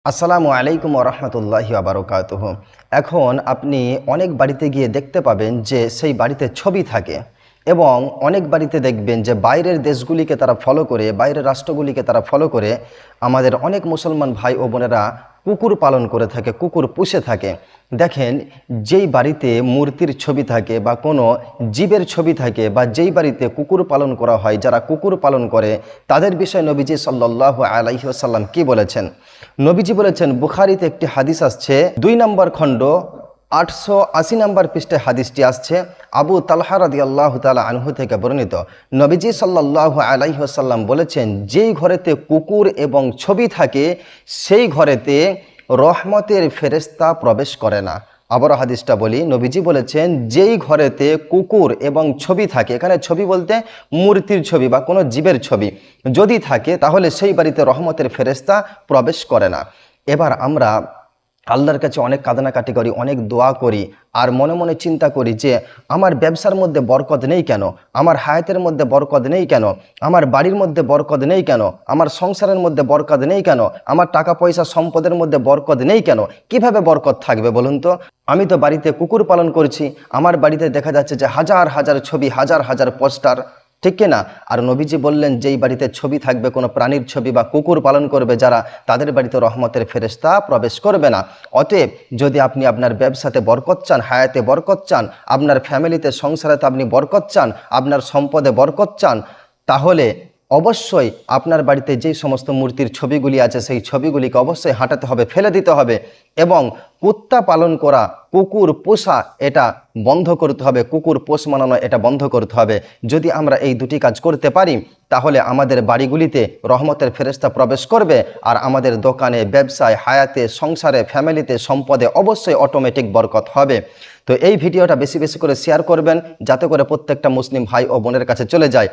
আসসালামু আলাইকুম ওয়া রাহমাতুল্লাহি ওয়া বারাকাতুহু। এখন আপনি অনেক বাড়িতে গিয়ে দেখতে পাবেন যে সেই বাড়িতে ছবি থাকে এবং অনেক বাড়িতে দেখবেন যে বাইরের দেশগুলিকে তারা ফলো করে, বাইরের রাষ্ট্রগুলিকে তারা ফলো করে আমাদের অনেক মুসলমান ভাই ও বোনেরা কুকুর পালন করে থাকে, কুকুর পুষে থাকে। দেখেন, যেই বাড়িতে মূর্তির ছবি থাকে বা কোনো জীবের ছবি থাকে বা যেই বাড়িতে কুকুর পালন করা হয়, যারা কুকুর পালন করে তাদের বিষয়ে নবীজি সাল্লাল্লাহু আলাইহি ওয়াসাল্লাম কি বলেছেন? নবীজি বলেছেন, বুখারীতে একটি হাদিস আসছে, 2 নম্বর খণ্ড 880 নম্বর পৃষ্ঠায় হাদিসটি আসছে, আবু তালহা রাদিয়াল্লাহু তাআলা আনহু থেকে বর্ণিত। নবীজি সাল্লাল্লাহু আলাইহি ওয়াসাল্লাম বলেছেন, যেই ঘরেতে কুকুর এবং ছবি থাকে সেই ঘরেতে রহমতের ফেরেশতা প্রবেশ করে না। আবারও হাদিসটা বলি, নবীজি বলেছেন, যেই ঘরেতে কুকুর এবং ছবি থাকে, এখানে ছবি বলতে মূর্তির ছবি বা কোনো জীবের ছবি যদি থাকে, তাহলে সেই বাড়িতে রহমতের ফেরেশতা প্রবেশ করে না। এবার আমরা আল্লাহর কাছে অনেক কাঁদাকাটি করি, অনেক দোয়া করি, আর মনে মনে চিন্তা করি যে আমার ব্যবসার মধ্যে বরকত নেই কেন, আমার হায়াতের মধ্যে বরকত নেই কেন, আমার বাড়ির মধ্যে বরকত নেই কেন, আমার সংসারের মধ্যে বরকত নেই কেন, আমার টাকা পয়সা সম্পদের মধ্যে বরকত নেই কেন। কিভাবে বরকত থাকবে বলুন তো? আমি তো বাড়িতে কুকুর পালন করছি, আমার বাড়িতে দেখা যাচ্ছে যে হাজার হাজার ছবি, হাজার হাজার পোস্টার, ঠিক কিনা? আর নবীজি বললেন, যেই বাড়িতে ছবি থাকবে, কোনো প্রাণীর ছবি বা কুকুর পালন করবে যারা, তাদের বাড়িতে রহমতের ফেরেশতা প্রবেশ করবে না। অতএব যদি আপনি আপনার ব্যবসাতে বরকত চান, হায়াতে বরকত চান, আপনার ফ্যামিলিতে, সংসারেতে আপনি বরকত চান, আপনার সম্পদে বরকত চান, তাহলে অবশ্যই আপনার বাড়িতে যেই সমস্ত মূর্তির ছবিগুলি আছে সেই ছবিগুলিকে অবশ্যই হাঁটাতে হবে, ফেলে দিতে হবে এবং কুত্তা পালন করা, কুকুর পোষা এটা বন্ধ করতে হবে, কুকুর পোষ মানানো এটা বন্ধ করতে হবে। যদি আমরা এই দুটি কাজ করতে পারি, তাহলে আমাদের বাড়িগুলিতে রহমতের ফেরেশতা প্রবেশ করবে আর আমাদের দোকানে, ব্যবসায়, হায়াতে, সংসারে, ফ্যামিলিতে, সম্পদে অবশ্যই অটোমেটিক বরকত হবে। তো এই ভিডিওটা বেশি বেশি করে শেয়ার করবেন, যাতে করে প্রত্যেকটা মুসলিম ভাই ও বোনের কাছে চলে যায়।